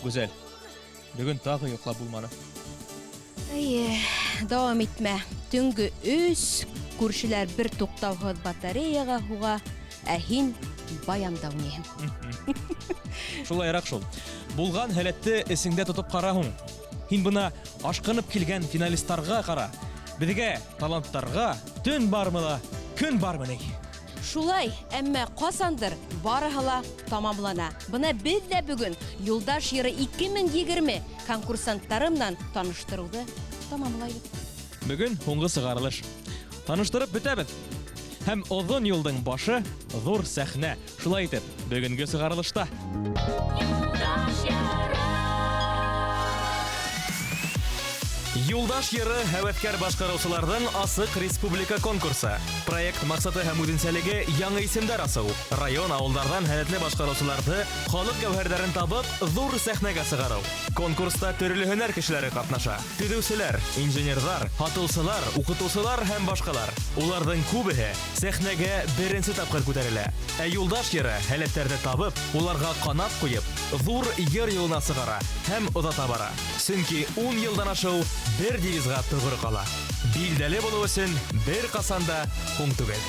Güzel. Bugün tағы yoklап bulmanı. Davam etme. Түнгі үс, күршілер бір тоқтауғыз батареяға хуға, әхин баяндау нехім. Шулайрақ шул. Булган хәләтте эсеңдә тотып кара һуң. Һин бына ашкынып килгән финалистларга кара. Безгә, таланттарга төн бармыла, көн бармыни. Шулай, әммә қасандыр барыһыла тамамлана. Бына без дә бүген Юлдаш йыры 2020 конкурсанттарымнан таныштыруды тамамлайбыз. Бүген һуңгы сыгарылыш. Таныштырып бетәбез. Һәм озын юлдың башы зур сәхнә. Шулай итеп, бүгенге сыгарылышта Юлдаш йыры һәвәткәр башкаручылардан асык республика конкурсы. Проект максаты һәм үзенчәлеге яңа исемдәр асу. Район авыллардан һәләтле башкаручыларды халык гәүһәрләрен табып, зур сәхнәгә сыгару. Конкурста төрле һөнәр кешеләре катнаша. Төзүчеләр, инженерлар, хатылсылар, укытучылар һәм башкалар. Уларның күбеһе сәхнәгә беренче тапкыр күтәрелә. Ә Юлдаш йыры һәләтләрне табып, уларга канат куеп, зур йыр юлына сыгара һәм озата бара. Чөнки 10 елдан ашу bir девизга тугры кала. Билдәле булу өчен бер касанда һуң түгел.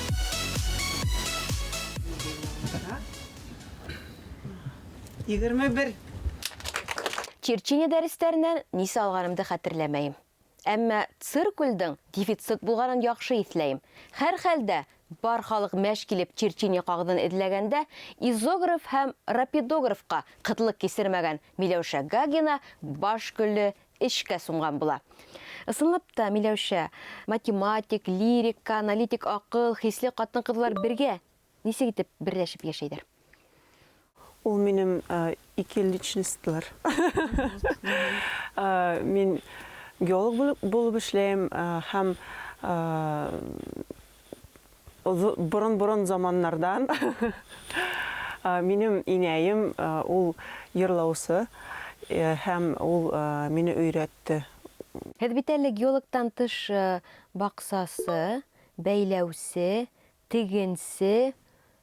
Черчине дәрестерінен несі алғанымды хәтерләмәйім. Әммә циркульдың дефицит булганын яхшы исләйім. Һәр хәлдә бар халык мәш килеп черчине кагыдын эзләгәндә изограф һәм рапидографка кытлык кисермәгән Миләүшә Гагина баш көлле эшкә сунган була. Ысынлап та Миләүшә математик, лирика, аналитик акыл, хисле катын кызлар бергә нисек итеп берләшеп яшәйдер? Ул минем ике личностьлар. Мин геолог булып эшләйм һәм бурын заманнардан минем инәем ул йырлаусы һәм ул мине өйрәтте. Һез бит әле геологтан тыш баксасы, бәйләүсе, тегенсе,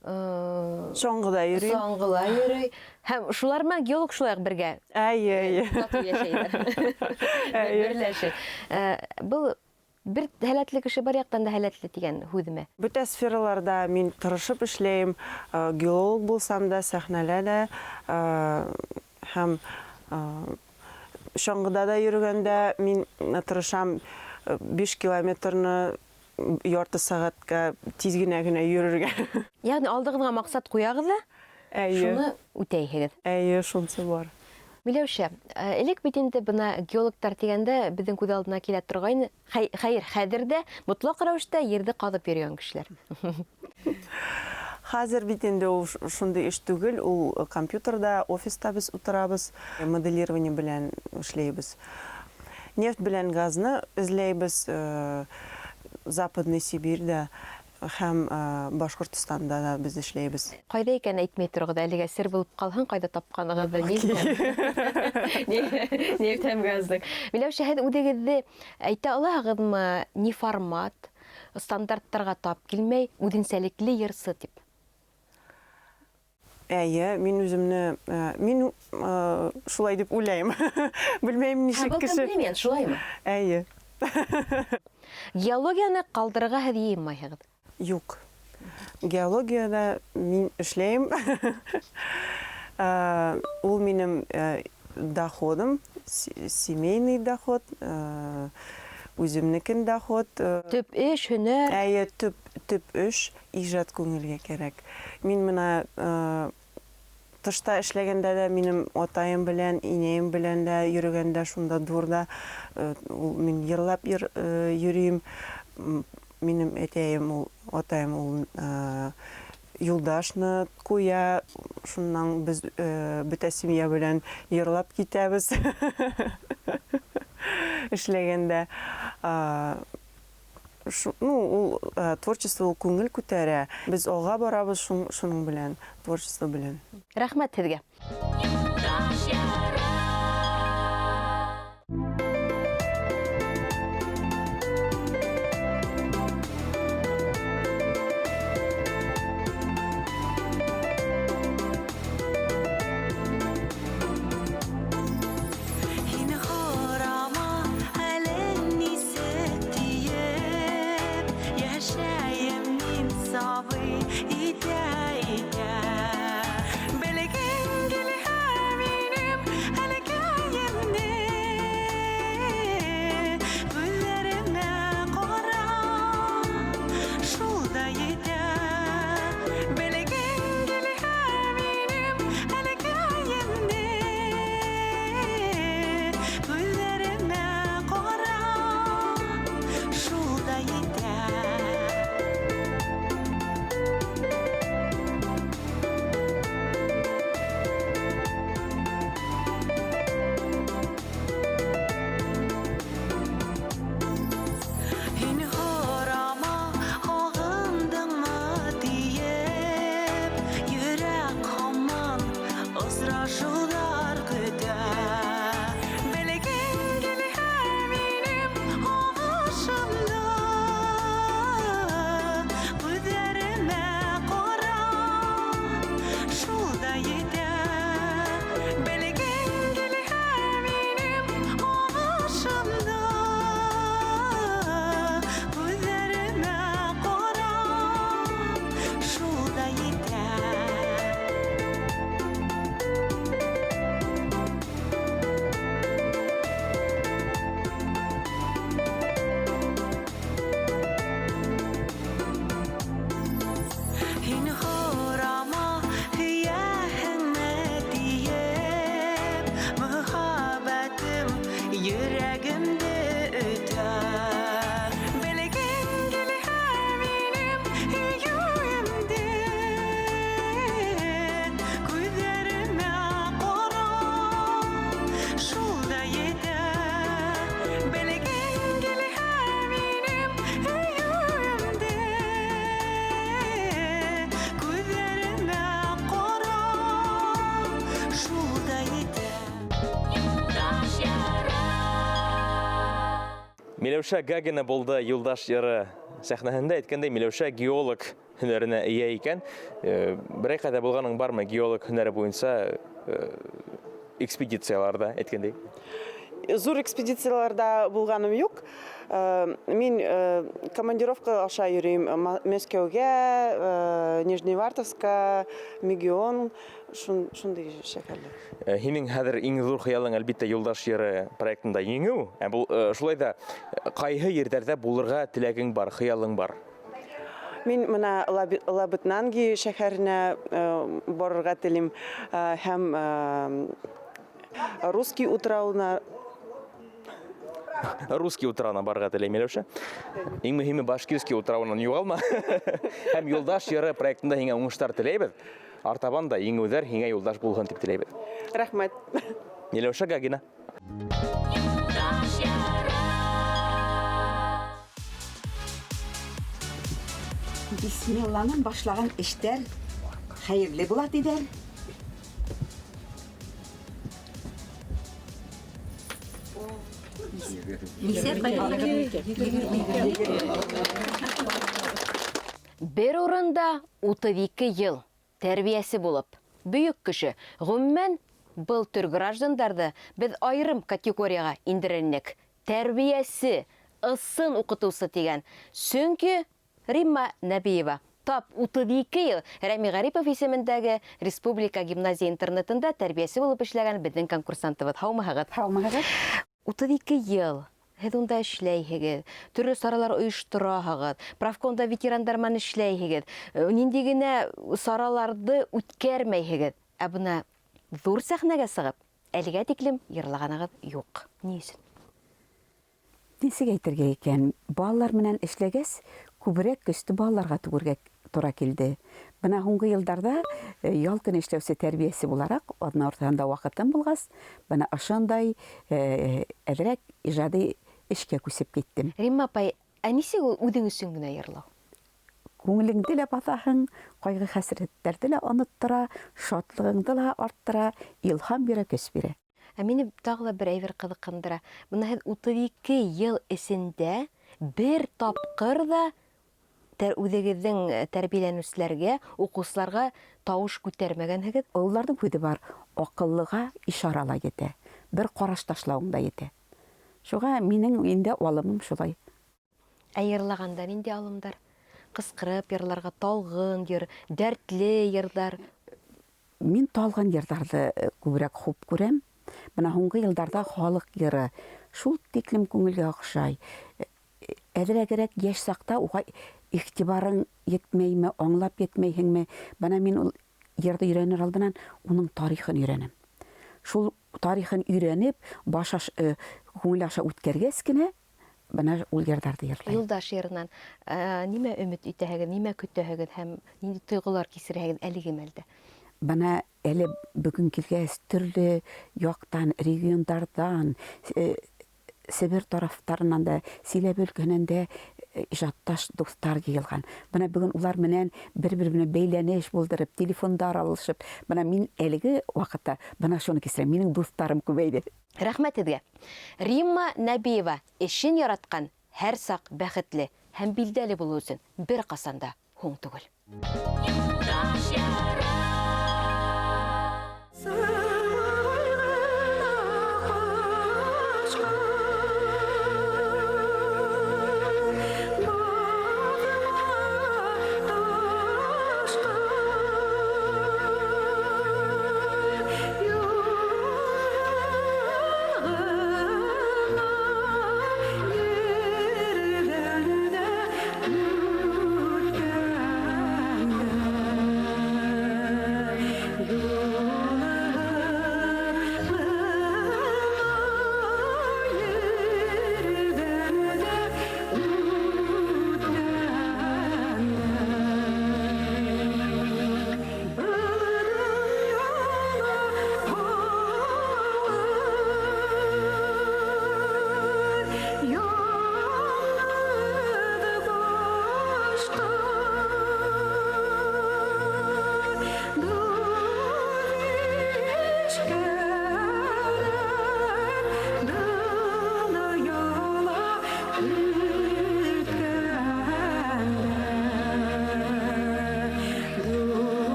Соңгыда йөрим. Соңгыла йөрөй. Һәм шулар мен геолог шулай бергә. Әйе. Берләшеп. Бу бер һәләтле кеше бар яктан да һәләтле дигән һүзме? Бүтә сфераларда мин тырышып эшләйм. Геолог булсам да, сәхнәләрдә һәм соңгыда да йөргәндә мин тырышам 5 километрны ярты сәгатькә тиз генә йөрергә. Ягъни алдыгына максат куягыз да? Шуны үтәйһегез. Әйе, шунысы бар. Миләүшә, элек бит инде бына геологтар дигәндә безнең күз алдына килә торган, хәер, хәзердә мотлак рәвештә ерде казып йөргән кешеләр. Хәзер бит инде ул шундый эш түгел, ул компьютерда, офиста без утырабыз, моделирование белән эшләйбез. Нефть белән газны эзләйбез Западный Сибирьдә һәм Башкортстанда да без эшләйбез. Кайда икән әйтмәй торгыз, әлегә сер булып калһын, кайда тапканыгызды нефть һәм газны. Миләүшә, һез үдегезне әйтә аласызмы, ни формат, стандарттарга тап килмәй, үзенчәлекле йырсы дип? Әйе, мин үземне, мин шулай дип уйлайм. Белмәйм ничек кеше. Комплимент, шулаймы? Әйе. Геологияны калдырырга һез йыймайсыз. Юк. Геологияда мин эшләйм. Ул минем доходым, семейный доход, үземнекен доход. Төп эш, һөнәр. Әйе, төп эш, иҗат күңелгә кирәк. Мин менә тышта эшләгәндә дә минем атаем белән, инәем белән дә йөргәндә шунда дурда мин йырлап йөрим. Минем әтәем, атаем Юлдашны куя, шуннан без бөтә семья белән йырлап китәбез. Эшләгәндә творчество күңел күтәрә. Без алга барабыз шуның белән, творчество белән. Рәхмәт сезгә. Миләүшә Гагина булды Юлдаш яры сәхнәһендә әйткәндәй, Миләүшә геолог һөнәренә ия икән. Берәй кайда булганың бармы геолог һөнәре буенча экспедицияларда әйткәндәй? Зур экспедицияларда булганым юк. Мин командировка аша йөрим Мәскәүгә, Нижневартовска, Мегион, шундый шәһәрләр. Һинең хәзер иң зур хыялың әлбиттә Юлдаш яры проектында еңү. Бу шулай да кайһы ерләрдә булырга теләгең бар, хыялың бар? Мин менә Лабытнанги шәһәренә барырга телим һәм Русский утравына барырга теләйм Миләүшә. Иң мөһиме Башкирский утравынан югалма. Һәм Юлдаш яры проектында һиңә уңышлар теләйбез. Артабан да еңүләр һиңә Юлдаш булһын дип теләйбез. Рәхмәт. Миләүшә Гагина. Бисмиллаһның башлаган эштәр хәерле була диләр. Бер урында 32 ел тәрбиясе булып, бөек кеше, гомумән был төр граждандарды без айрым категорияга индерелнек. Тәрбиясе, ысын укытусы дигән. Чөнки Римма Нәбиева тап 32 ел Рәми Гарипов исемендәге Республика гимназия интернетында тәрбиясе булып эшләгән безнең конкурсантыбыз. Һаумыгыз. 32 ел. Һез унда эшләйһегез, төрле саралар оештыраһыгыз, правкомда ветерандар менән эшләйһегез, нинди генә сараларды үткәрмәйһегез. Ә бuna зур сәхнәгә сыгып, әлегә тиклем йырлаганыгыз юк. Ни өчен? Нисек әйтергә икән, балалар менән эшләгәс, күбрәк көчле балаларга түгәргә тура килде. Бына һуңгы елларда ял көн эшләүсе тәрбиясе буларак, адна ортасында вакытым булгас, бына ошондай әҙерәк ижади эшкә күсеп киттем. Римма апай, ә нисек ул үҙең өсөн генә йырлау? Күңелеңде лә баҫаһың, ҡайғы-хәсрәттәрҙе лә оноттора, шатлығыңды ла арттыра, илһам бирә, көс бирә. Ә мине тағы ла бер әйбер ҡыҙыҡһындыра. Бына һеҙ 32 йыл эсендә бер тапҡыр ҙа үҙегеҙҙең тәрбиәләнеүселәргә, уҡыусыларға тауыш күтәрмәгәнһегеҙ. Уларҙың һүҙе бар, аҡыллыға ишара ла етә, бер ҡараш ташлауың да етә. Шуға минең инде алымым шулай. Ә йырлағанда нинди алымдар? Ҡысҡырып йырларға талғын йыр, дәртле йырҙар. Мин талғын йырҙарҙы күберәк хуп күрәм. Бына һуңғы йылдарҙа халыҡ йыры шул тиклем күңелгә оҡшай. Әҙерәгерәк йәш саҡта уға иғтибарың етмәйме, аңлап етмәйһеңме? Бына мин ул йырҙы өйрәнер алдынан уның тарихын өйрәнәм. Шул тарихын өйрәнеп, күңел аша үткәргәс кенә, бына ул йырҙарҙы йырлайым. Юлдаш йырынан нимә өмөт итәһегеҙ, нимә көтәһегеҙ һәм нинди тойғолар кисерәһегеҙ әлеге мәлдә? Бына әле бөгөн килгәс төрлө яҡтан, региондарҙан, Себер тарафтарынан да, Силәбе өлкәһенән дә ижадташ дуҫтар йыйылған. Бына бөгөн улар менән бер-беренә бәйләнеш булдырып, телефондар алышып, бына мин әлеге ваҡытта бына шуны кисерәм, минең дуҫтарым күбәйҙе. Рәхмәт һеҙгә. Римма Нәбиева эшен яратҡан, һәр саҡ бәхетле һәм билдәле булыу өсөн бер ҡасанда һуң түгел.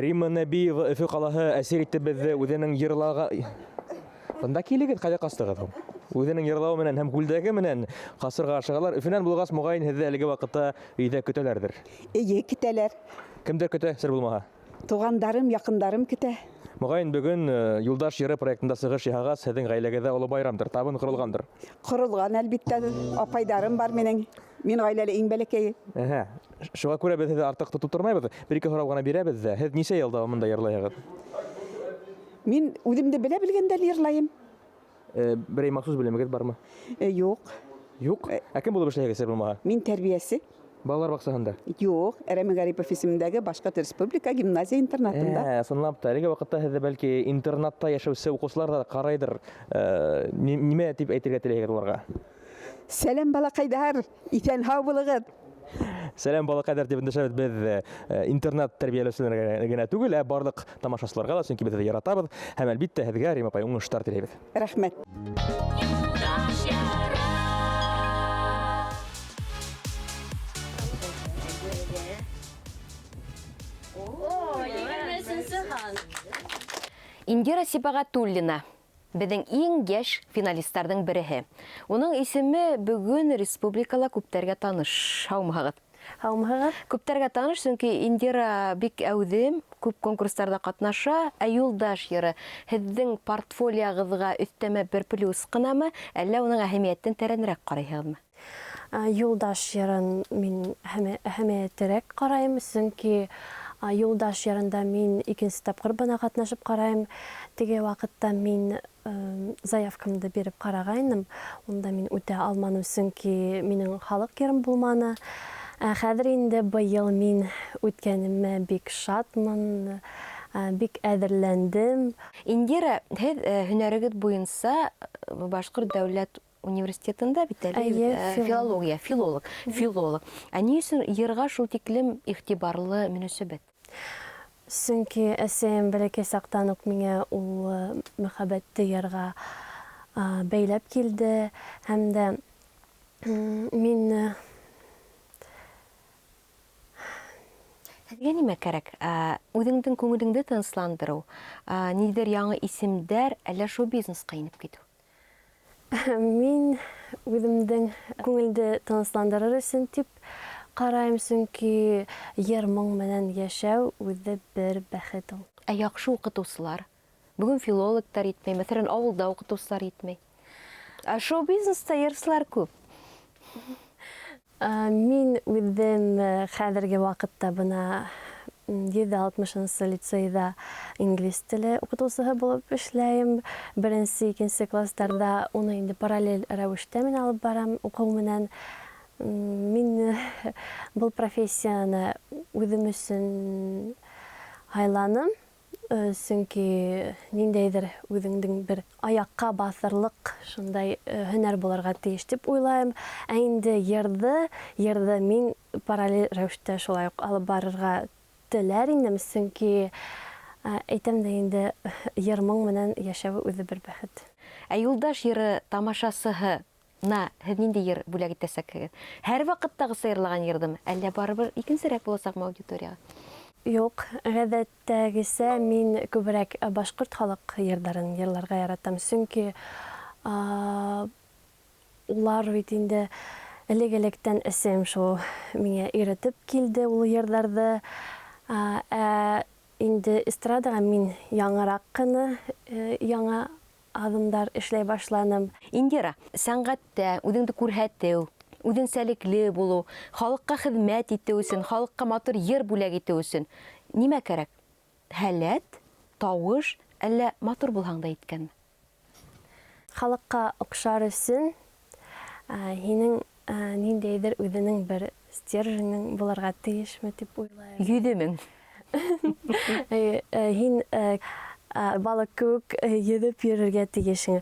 Римма Нәбиева Өфө ҡалаһы әсир итте беҙҙе үҙенең йырлаға... Бында килегеҙ, ҡайҙа ҡастығыҙ һуң? Үҙенең йырлауы менән һәм күлдәге менән ҡасырға ашығалар. Өфөнән булғас, моғайын һеҙҙе әлеге ваҡытта өйҙә көтәләрҙер. Эйе, китәләр. Кемдер көтә, сер булмаһа? Туғандарым, яҡындарым көтә. Моғайын бөгөн Юлдаш йыры проектында сығыш яһағас, һеҙҙең ғаиләгеҙҙә оло байрамдыр, табын ҡоролғандыр. Ҡоролған, әлбиттә, апайдарым бар минең. Мин ғаиләле иң бәләкәйе. Шуға күрә беҙ һеҙҙе артыҡ тотоп тормайбыҙ. Бер-ике һорау ғына бирәбеҙ ҙә. Һеҙ нисә йыл дауамында йырлайһығыҙ? Мин үҙемде белә белгәндә йырлайым. Берәй махсус белемегеҙ бармы? Юҡ. Юҡ. Ә кем булып эшләйһегеҙ, сер булмаһа? Мин тәрбиәсе. Балалар баҡсаһында? Юҡ. Рәмил Гарипов исемендәге Башҡорт Республика гимназия интернатында. Ысынлап та, әлеге ваҡытта һеҙҙе бәлки интернатта йәшәүсе уҡыусылар да ҡарайҙыр. Нимә тип әйтергә теләйһегеҙ уларға? Сәләм, балаҡайҙар. Иҫән һау булығыҙ. Сәләм, балаҡайҙар тип өндәшәбеҙ беҙ интернат тәрбиәләүселәргә генә түгел, ә барлыҡ тамашасыларға да, сөнки беҙ һеҙҙе яратабыҙ. Һәм әлбиттә һеҙгә, Рим апай, уңыштар теләйбеҙ. Рәхмәт. Индира Сибағатуллина беҙҙең иң йәш финалистарҙың береһе. Уның исеме бөгөн республикала күптәргә таныш. Һаумыһығыҙ. Һаумыһығыҙ. Күптәргә таныш, сөнки Индира бик әүҙем, күп конкурстарда ҡатнаша. Ә Юлдаш йыры һеҙҙең портфолиоғыҙға өҫтәмә бер плюс ҡынамы, әллә уның әһәмиәтен тәрәнерәк ҡарайһығыҙмы? Юлдаш йырын мин әһәмиәтерәк ҡарайым, сөнки Юлдаш йырында мин икенсе тапҡыр бына ҡатнашып ҡарайым. Теге ваҡытта мин заявкамды биреп ҡарағайным. Унда мин үтә алманым, сөнки минең халыҡ йырым булманы. Хәҙер инде быйыл мин үткәнемә бик шатмын, бик әҙерләндем. Индира, һеҙ һөнәрегеҙ буйынса Башҡорт дәүләт университетында бит әле филолог. Ә ни өсөн йырға шул тиклем иғтибарлы мөнәсәбәт? Сөнки әсәйем бәләкәй саҡтан уҡ миңә ул мөхәббәтте йырға бәйләп килде. Һәм дә мин... Һеҙгә нимә кәрәк? Үҙеңдең күңелеңде тынысландырыу, ниҙер яңы исемдәр, әллә шоу бизнесҡа инеп китеү? Мин үҙемдең күңелде тынысландырыр өсөн тип ҡарайым, сөнки йыр-моң менән йәшәү үҙе бер бәхет ул. Ә яҡшы уҡытыусылар? Бөгөн филологтар етмәй, мәҫәлән, ауылда уҡытыусылар етмәй. Ә шоу-бизнеста йырсылар күп. Мин үҙем хәҙерге ваҡытта бына 160-нсы лицейҙа инглиз теле уҡытыусыһы булып эшләйем. Беренсе, икенсе кластарҙа уны инде параллель рәүештә мин алып барам уҡыу менән. Мин был профессияны үҙем өсөн һайланым, сөнки ниндәйҙер үҙеңдең бер аяҡҡа баҫырлыҡ шундай һөнәр булырға тейеш дип уйлайым. Ә инде йырҙы мин параллель рәүештә шулай уҡ алып барырға теләр инем, сөнки әйтәм дә инде йыр-моң менән йәшәү үҙе бер бәхет. Ә Юлдаш йыры тамашасыһы һеҙ ниндәй йыр бүләк итәсәкһегеҙ? Һәр ваҡыттағыса йырлаған йырҙымы? Әллә барыбер икенсерәк буласаҡмы аудиторияға? Юҡ, ғәҙәттәгесә мин күберәк башҡорт халыҡ йырҙарын йырларға яратам, сөнки улар бит инде элек-электән әсәйем шул миңә өйрәтеп килде ул йырҙарҙы. Инде эстрадаға мин яңыраҡ ҡына яңы аҙымдар эшләй башланым. Индира, сәнғәттә үҙеңде күрһәтеү, үҙенсәлекле булыу, халыҡҡа хеҙмәт итеү өсөн, халыҡҡа матур йыр бүләк итеү өсөн нимә кәрәк? Һәләт, тауыш, әллә матур булһаң да еткәнме? Халыҡҡа оҡшар өсөн һинең ниндәйҙер үҙенең бер стержең булырға тейешме тип уйлайым. Йөҙөмөң. Һин балыҡ кеүек йөҙөп йөрөргә тейешең.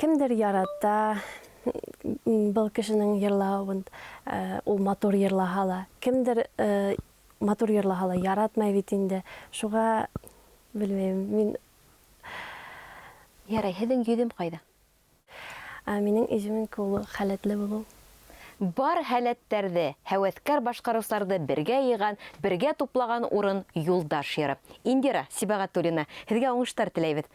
Кемдер ярата был кешенең йырлауын, ул матур йырлаһа ла. Кемдер матур йырлаһа ла яратмай бит инде. Шуға белмәйем, мин... Ярай, һеҙҙең йөҙөм ҡайҙа? Минең ижемин ул хәләтле булыу. Бар һәләттәрҙе, һәвәҫкәр башҡарыусыларҙы бергә йыйған, бергә туплаган урын Юлдаш йыры. Индира Сибәғәтуллина, һеҙгә уңыштар теләйбеҙ.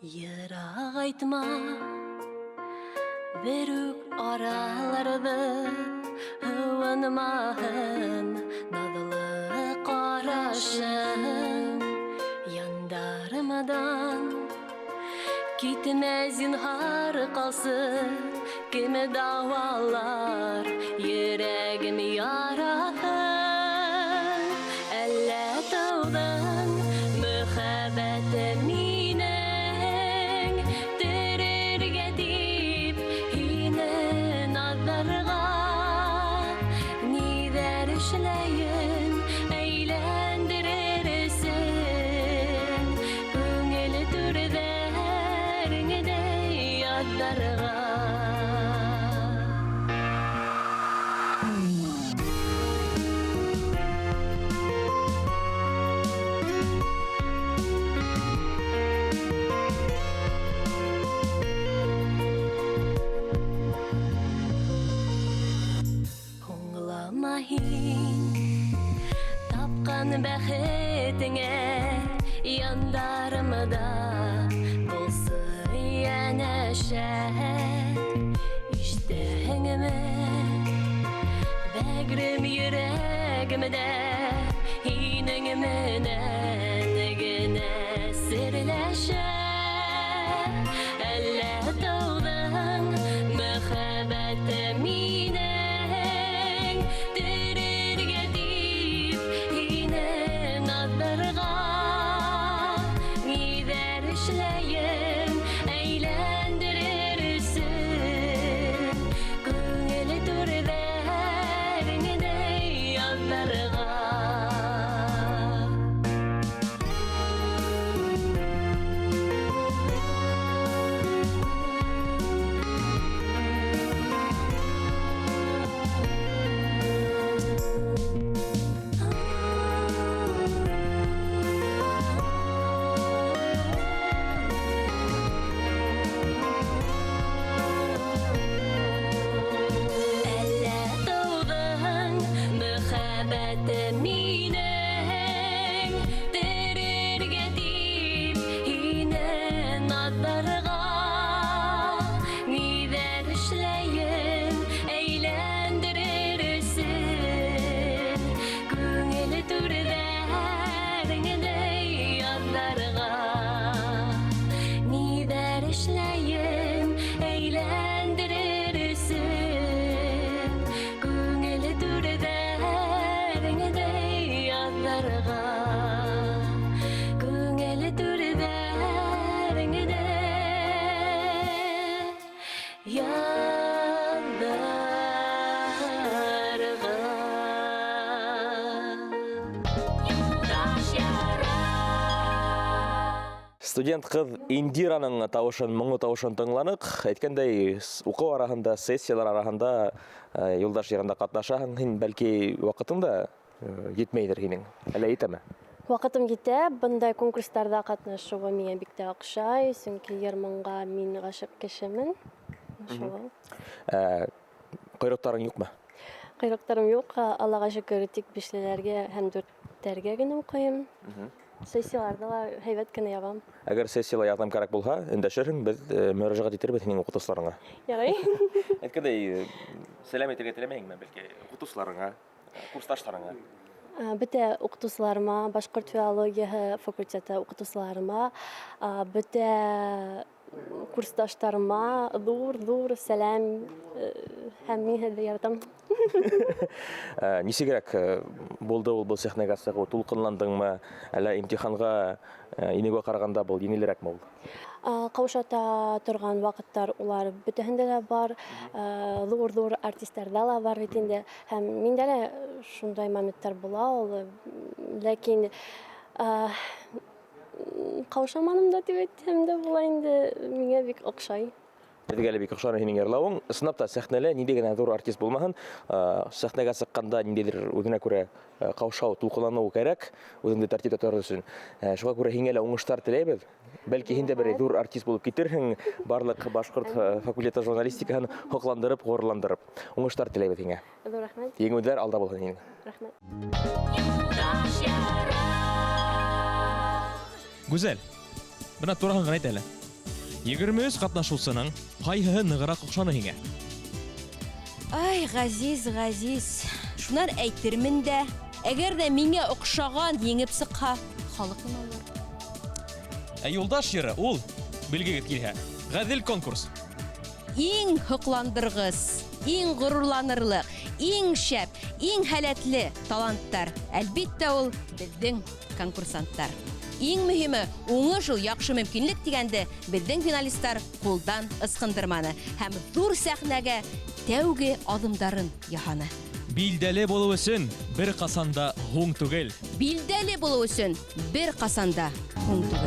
Йыраҡ айтма, бер үк араларҙы һыуынмаһын наҙлы ҡарашың. Яндарымдан китмә зинһар ҡалсын, кеме дауалар йөрәгем яраһын. Әллә тыуҙың мөхәббәте минең, терергә дип һине наҙарға. Ниҙәр эшләйем әйләндерерсең, күңел түрҙәреңдә яҙҙарға. Һуңлама һин тапҡан бәхетеңә, яндарымда булсын йәнәшәт. Ишетәһеңме, бәгърем йөрәгемдә һинең менән генә серләшә. Әллә тыуҙың мөхәббәте минең, терергә дип һине наҙарға. Ниҙәр эшләйем әйләндерерсең, күңел түрҙәреңдә яҙҙарға. Әллә тыуҙың мөхәббәте минең, терергә дип һине наҙарға. Ниҙәр эшләйем әйләндерерсең, күңел түрҙәреңдә яҙҙарға. Ниҙәр эшләйем әйләндерерсең, күңел түрҙәреңдә яҙҙарға. Күңел түрҙәреңдә яҙҙарға. Студент ҡыҙ Индираның тауышын, моңло тауышын тыңланыҡ. Әйткәндәй, уҡыу араһында, сессиялар араһында Юлдаш йырында ҡатнашаһың. Һин бәлки ваҡытың да етмәйҙер һинең. Әллә етәме? Ваҡытым китә, бындай конкурстарҙа ҡатнашыуы миңә бик тә оҡшай, сөнки йыр-моңға мин ғашиҡ кешемен. Шулай. Ҡойроҡтарың юҡмы? Ҡойроҡтарым юҡ, Аллаға шөкөр, тик 5-ләргә һәм 4-тәргә генә уҡыйым. Сессияларда ла һәйбәт кенә ябам. Әгәр сессияла ярҙам кәрәк булһа, өндәшерһең, беҙ мөрәжәғәт итербеҙ һинең уҡытыусыларыңа. Ярай. Әйткәндәй, сәләм итергә теләмәйһеңме, бәлки уҡытыусыларыңа, курсташтарыңа? Бөтә уҡытыусыларыма, башҡорт филологияһы факультеты уҡытыусыларыма, бөтә курсташтарыма ҙур сәләм һәм мин һеҙҙе яратам. Нисегерәк булды ул был сәхнәгә сығыу? Тулҡынландыңмы, әллә имтиханға инеүгә ҡарағанда был еңелерәкме ул? Ҡаушата торған ваҡыттар улар бөтәһендә лә бар, ҙур артистарҙа ла бар бит инде. Һәм миндә лә шундай моменттар була ул, ләкин каушаманым да дип әйтсәм дә була инде, миңа бик охшай. Беҙгә лә бик оҡшаны һинең йырлауың. Ысынлап та сәхнәлә ниндәй генә ҙур артист булмаһын, сәхнәгә сыҡҡанда ниндәйҙер үҙенә күрә ҡаушау, тулҡынланыу кәрәк, үҙеңде тәртиптә торор өсөн. Шуға күрә һиңә лә уңыштар теләйбеҙ. Бәлки һин дә бер ҙур артист булып китерһең, барлыҡ башҡорт факультеты журналистикаһын һоҡландырып, ғорурландырып. Уңыштар теләйбеҙ һиңә. Ҙур рәхмәт. Еңеүҙәр алда булһын һинең. Рәхмәт. Юлдаш яра. Гүзәл, бына тураһын ғына әйт әле. 23 ҡатнашыусының ҡайһыһы нығыраҡ оҡшаны һиңә? Ай, Ғазиз, шунан әйтермен дә, әгәр дә миңә оҡшаған еңеп сыҡһа, халыҡ нәмә булыр. Ә Юлдаш йыры, ул, белгегеҙ килһә, ғәҙел конкурс. Иң һоҡландырғыс, иң ғорурланырлыҡ, иң шәп, иң һәләтле таланттар. Әлбиттә ул беҙҙең конкурсанттар. Иң мөһиме, уңыш ул яҡшы мөмкинлек дигәнде беҙҙең финалистар ҡулдан ысҡындырманы һәм ҙур сәхнәгә тәүге аҙымдарын яһаны. Билдәле булыу өсөн бер ҡасанда һуң түгел. Билдәле булыу өсөн бер ҡасанда һуң түгел.